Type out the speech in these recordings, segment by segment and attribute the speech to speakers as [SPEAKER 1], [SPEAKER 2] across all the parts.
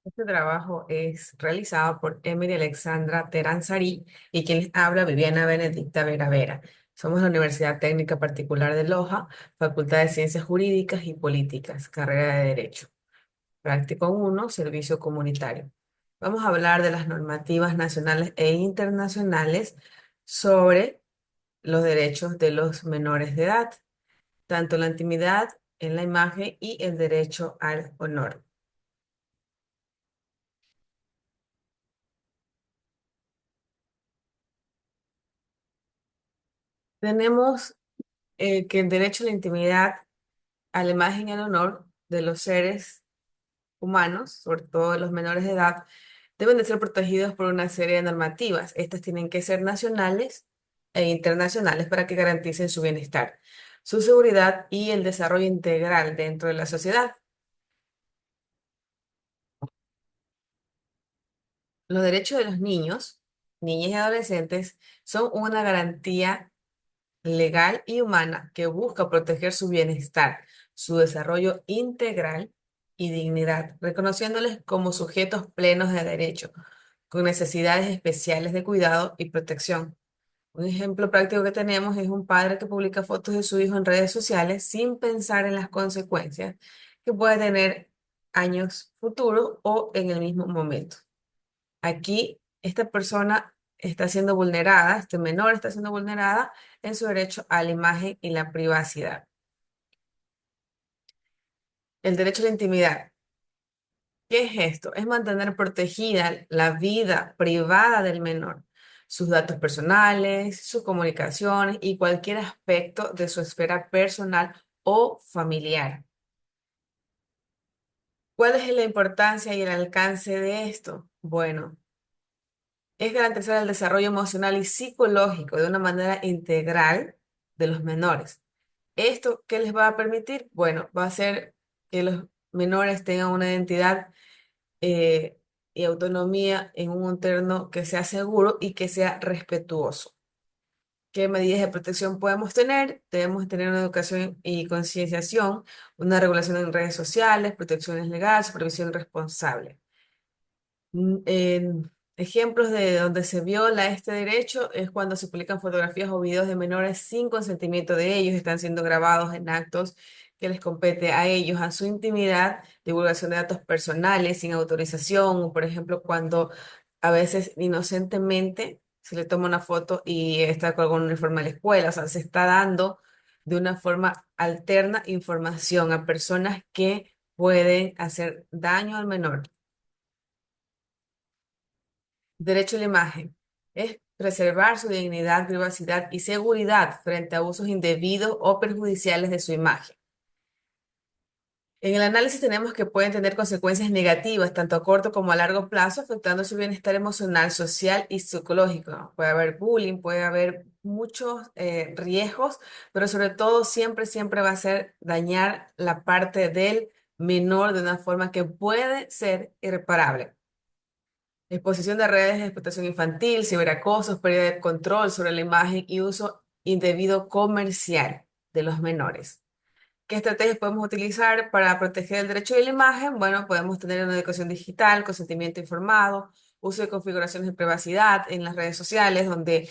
[SPEAKER 1] Este trabajo es realizado por Emily Alexandra Teranzari y quien les habla Viviana Benedicta Vera Vera. Somos la Universidad Técnica Particular de Loja, Facultad de Ciencias Jurídicas y Políticas, carrera de Derecho. Práctico 1, Servicio Comunitario. Vamos a hablar de las normativas nacionales e internacionales sobre los derechos de los menores de edad, tanto la intimidad en la imagen y el derecho al honor. Tenemos que el derecho a la intimidad, a la imagen y al honor de los seres humanos, sobre todo de los menores de edad, deben de ser protegidos por una serie de normativas. Estas tienen que ser nacionales e internacionales para que garanticen su bienestar, su seguridad y el desarrollo integral dentro de la sociedad. Los derechos de los niños, niñas y adolescentes son una garantía legal y humana que busca proteger su bienestar, su desarrollo integral y dignidad, reconociéndoles como sujetos plenos de derecho, con necesidades especiales de cuidado y protección. Un ejemplo práctico que tenemos es un padre que publica fotos de su hijo en redes sociales sin pensar en las consecuencias que puede tener años futuros o en el mismo momento. Aquí esta persona está siendo vulnerada, este menor está siendo vulnerada en su derecho a la imagen y la privacidad. El derecho a la intimidad. ¿Qué es esto? Es mantener protegida la vida privada del menor, sus datos personales, sus comunicaciones y cualquier aspecto de su esfera personal o familiar. ¿Cuál es la importancia y el alcance de esto? Bueno, es garantizar el desarrollo emocional y psicológico de una manera integral de los menores. ¿Esto qué les va a permitir? Bueno, va a hacer que los menores tengan una identidad eh, y autonomía en un entorno que sea seguro y que sea respetuoso. ¿Qué medidas de protección podemos tener? Debemos tener una educación y concienciación, una regulación en redes sociales, protecciones legales, supervisión responsable. Ejemplos de donde se viola este derecho es cuando se publican fotografías o videos de menores sin consentimiento de ellos, están siendo grabados en actos que les compete a ellos, a su intimidad, divulgación de datos personales sin autorización, o por ejemplo, cuando a veces inocentemente se le toma una foto y está con algún uniforme de la escuela, o sea, se está dando de una forma alterna información a personas que pueden hacer daño al menor. Derecho a la imagen es preservar su dignidad, privacidad y seguridad frente a usos indebidos o perjudiciales de su imagen. En el análisis tenemos que pueden tener consecuencias negativas, tanto a corto como a largo plazo, afectando su bienestar emocional, social y psicológico. Puede haber bullying, puede haber muchos riesgos, pero sobre todo siempre va a ser dañar la parte del menor de una forma que puede ser irreparable. Exposición de redes de explotación infantil, ciberacosos, pérdida de control sobre la imagen y uso indebido comercial de los menores. ¿Qué estrategias podemos utilizar para proteger el derecho de la imagen? Bueno, podemos tener una educación digital, consentimiento informado, uso de configuraciones de privacidad en las redes sociales, donde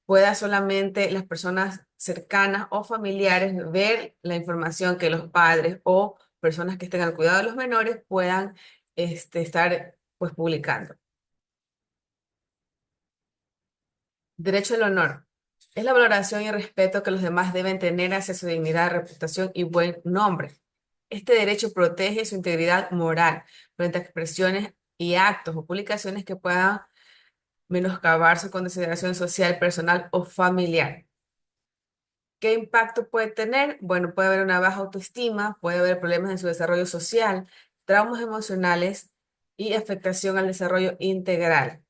[SPEAKER 1] pueda solamente las personas cercanas o familiares ver la información que los padres o personas que estén al cuidado de los menores puedan estar pues publicando. Derecho al honor. Es la valoración y respeto que los demás deben tener hacia su dignidad, reputación y buen nombre. Este derecho protege su integridad moral frente a expresiones y actos o publicaciones que puedan menoscabar su consideración social, personal o familiar. ¿Qué impacto puede tener? Bueno, puede haber una baja autoestima, puede haber problemas en su desarrollo social, traumas emocionales y afectación al desarrollo integral.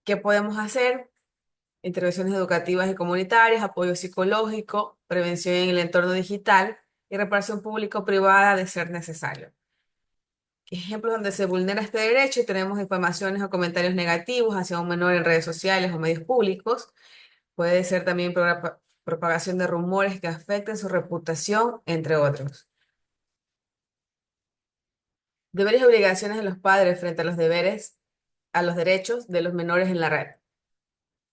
[SPEAKER 1] ¿Qué podemos hacer? Intervenciones educativas y comunitarias, apoyo psicológico, prevención en el entorno digital y reparación público-privada de ser necesario. Ejemplos donde se vulnera este derecho y tenemos informaciones o comentarios negativos hacia un menor en redes sociales o medios públicos. Puede ser también propagación de rumores que afecten su reputación, entre otros. Deberes y obligaciones de los padres frente a los deberes, a los derechos de los menores en la red.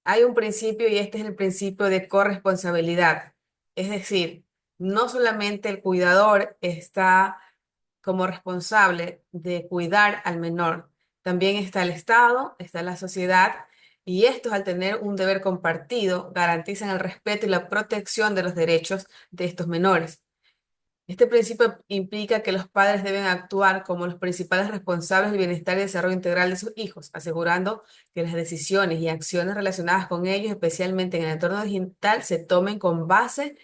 [SPEAKER 1] Hay un principio y este es el principio de corresponsabilidad. Es decir, no solamente el cuidador está como responsable de cuidar al menor, también está el Estado, está la sociedad, y estos al tener un deber compartido garantizan el respeto y la protección de los derechos de estos menores. Este principio implica que los padres deben actuar como los principales responsables del bienestar y desarrollo integral de sus hijos, asegurando que las decisiones y acciones relacionadas con ellos, especialmente en el entorno digital, se tomen con base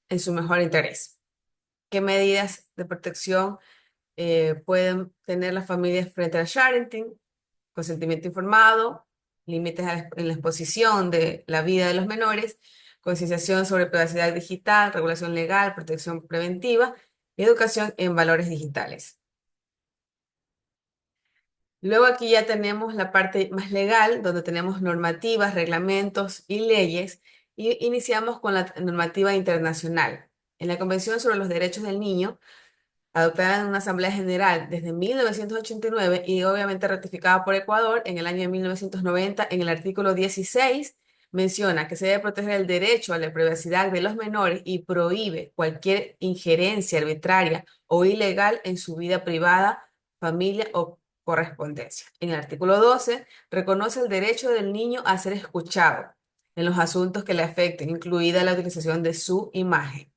[SPEAKER 1] en su mejor interés. ¿Qué medidas de protección pueden tener las familias frente al sharing? Consentimiento informado, límites en la exposición de la vida de los menores, concienciación sobre privacidad digital, regulación legal, protección preventiva y educación en valores digitales. Luego aquí ya tenemos la parte más legal, donde tenemos normativas, reglamentos y leyes, y iniciamos con la normativa internacional. En la Convención sobre los Derechos del Niño, adoptada en una Asamblea General desde 1989 y obviamente ratificada por Ecuador en el año de 1990, en el artículo 16 menciona que se debe proteger el derecho a la privacidad de los menores y prohíbe cualquier injerencia arbitraria o ilegal en su vida privada, familia o correspondencia. En el artículo 12 reconoce el derecho del niño a ser escuchado en los asuntos que le afecten, incluida la utilización de su imagen.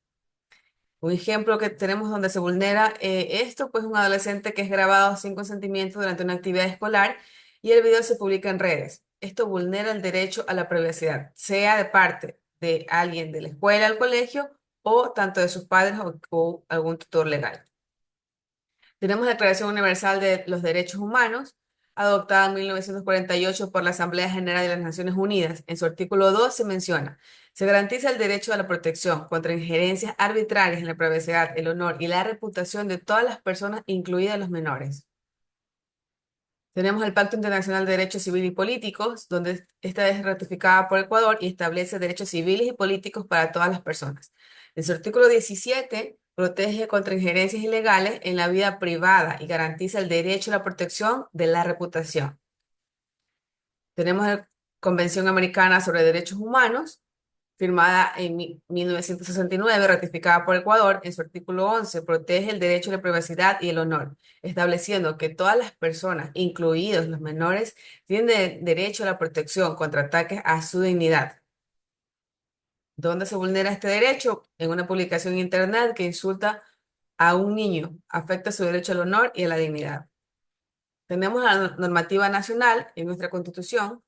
[SPEAKER 1] Un ejemplo que tenemos donde se vulnera esto, pues un adolescente que es grabado sin consentimiento durante una actividad escolar y el video se publica en redes. Esto vulnera el derecho a la privacidad, sea de parte de alguien de la escuela, al colegio o tanto de sus padres o algún tutor legal. Tenemos la Declaración Universal de los Derechos Humanos, adoptada en 1948 por la Asamblea General de las Naciones Unidas. En su artículo 2 se menciona: se garantiza el derecho a la protección contra injerencias arbitrarias en la privacidad, el honor y la reputación de todas las personas, incluidas los menores. Tenemos el Pacto Internacional de Derechos Civiles y Políticos, donde esta es ratificada por Ecuador y establece derechos civiles y políticos para todas las personas. En su artículo 17 protege contra injerencias ilegales en la vida privada y garantiza el derecho a la protección de la reputación. Tenemos la Convención Americana sobre Derechos Humanos, firmada en 1969, ratificada por Ecuador. En su artículo 11 protege el derecho a la privacidad y el honor, estableciendo que todas las personas, incluidos los menores, tienen derecho a la protección contra ataques a su dignidad. ¿Dónde se vulnera este derecho? En una publicación en Internet que insulta a un niño, afecta su derecho al honor y a la dignidad. Tenemos la normativa nacional en nuestra Constitución.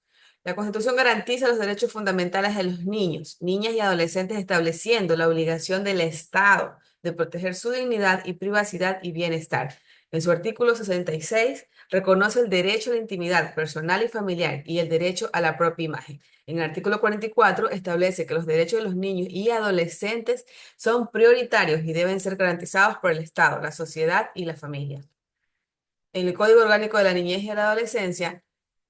[SPEAKER 1] La Constitución garantiza los derechos fundamentales de los niños, niñas y adolescentes, estableciendo la obligación del Estado de proteger su dignidad y privacidad y bienestar. En su artículo 66 reconoce el derecho a la intimidad personal y familiar y el derecho a la propia imagen. En el artículo 44 establece que los derechos de los niños y adolescentes son prioritarios y deben ser garantizados por el Estado, la sociedad y la familia. En el Código Orgánico de la Niñez y la Adolescencia,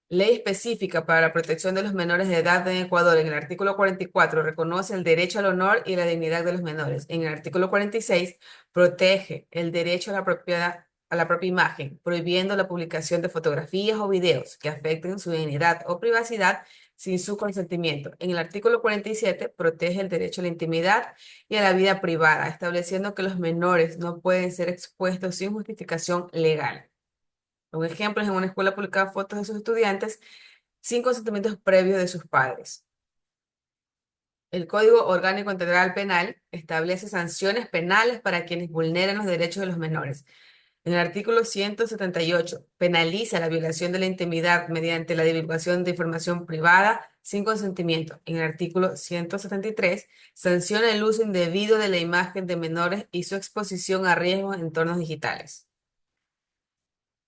[SPEAKER 1] ley específica para la protección de los menores de edad en Ecuador, en el artículo 44, reconoce el derecho al honor y la dignidad de los menores. En el artículo 46, protege el derecho a la propiedad, a la propia imagen, prohibiendo la publicación de fotografías o videos que afecten su dignidad o privacidad sin su consentimiento. En el artículo 47, protege el derecho a la intimidad y a la vida privada, estableciendo que los menores no pueden ser expuestos sin justificación legal. Un ejemplo es en una escuela publicar fotos de sus estudiantes sin consentimientos previos de sus padres. El Código Orgánico Integral Penal establece sanciones penales para quienes vulneren los derechos de los menores. En el artículo 178 penaliza la violación de la intimidad mediante la divulgación de información privada sin consentimiento. En el artículo 173 sanciona el uso indebido de la imagen de menores y su exposición a riesgos en entornos digitales.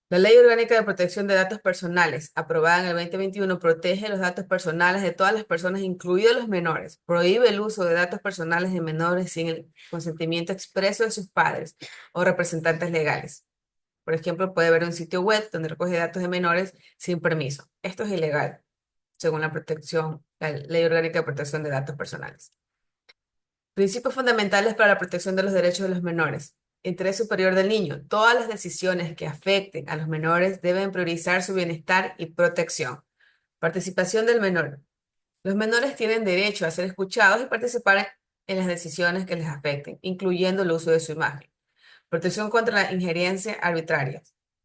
[SPEAKER 1] La Ley Orgánica de Protección de Datos Personales, aprobada en el 2021, protege los datos personales de todas las personas, incluidos los menores. Prohíbe el uso de datos personales de menores sin el consentimiento expreso de sus padres o representantes legales. Por ejemplo, puede haber un sitio web donde recoge datos de menores sin permiso. Esto es ilegal, según la Ley Orgánica de Protección de Datos Personales. Principios fundamentales para la protección de los derechos de los menores. interés superior del niño. Todas las decisiones que afecten a los menores deben priorizar su bienestar y protección. Participación del menor. Los menores tienen derecho a ser escuchados y participar en las decisiones que les afecten, incluyendo el uso de su imagen. Protección contra la injerencia arbitraria.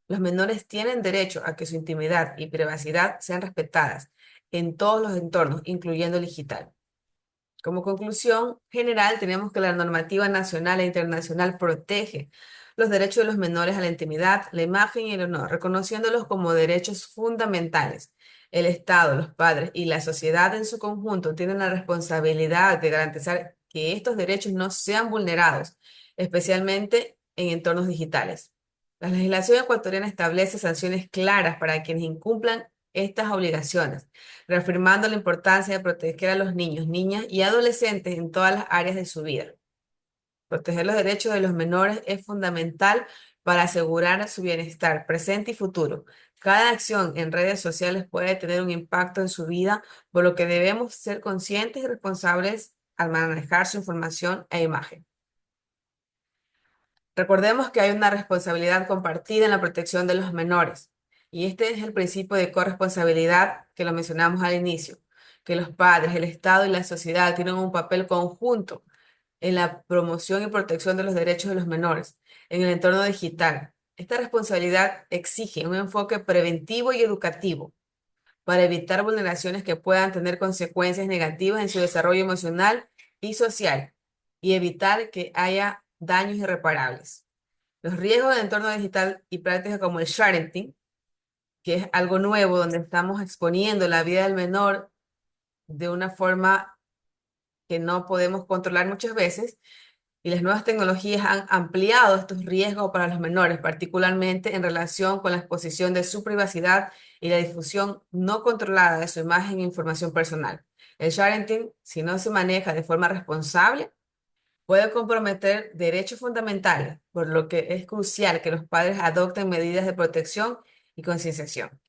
[SPEAKER 1] Los menores tienen derecho a que su intimidad y privacidad sean respetadas en todos los entornos, incluyendo el digital. Como conclusión general, tenemos que la normativa nacional e internacional protege los derechos de los menores a la intimidad, la imagen y el honor, reconociéndolos como derechos fundamentales. El Estado, los padres y la sociedad en su conjunto tienen la responsabilidad de garantizar que estos derechos no sean vulnerados, especialmente en entornos digitales. La legislación ecuatoriana establece sanciones claras para quienes incumplan estas obligaciones, reafirmando la importancia de proteger a los niños, niñas y adolescentes en todas las áreas de su vida. Proteger los derechos de los menores es fundamental para asegurar su bienestar presente y futuro. Cada acción en redes sociales puede tener un impacto en su vida, por lo que debemos ser conscientes y responsables al manejar su información e imagen. Recordemos que hay una responsabilidad compartida en la protección de los menores, y este es el principio de corresponsabilidad que lo mencionamos al inicio, que los padres, el Estado y la sociedad tienen un papel conjunto en la promoción y protección de los derechos de los menores en el entorno digital. Esta responsabilidad exige un enfoque preventivo y educativo para evitar vulneraciones que puedan tener consecuencias negativas en su desarrollo emocional y social y evitar que haya daños irreparables. Los riesgos del entorno digital y prácticas como el sharenting, que es algo nuevo donde estamos exponiendo la vida del menor de una forma que no podemos controlar muchas veces, y las nuevas tecnologías han ampliado estos riesgos para los menores, particularmente en relación con la exposición de su privacidad y la difusión no controlada de su imagen e información personal. El sharenting, si no se maneja de forma responsable, puede comprometer derechos fundamentales, por lo que es crucial que los padres adopten medidas de protección y concienciación.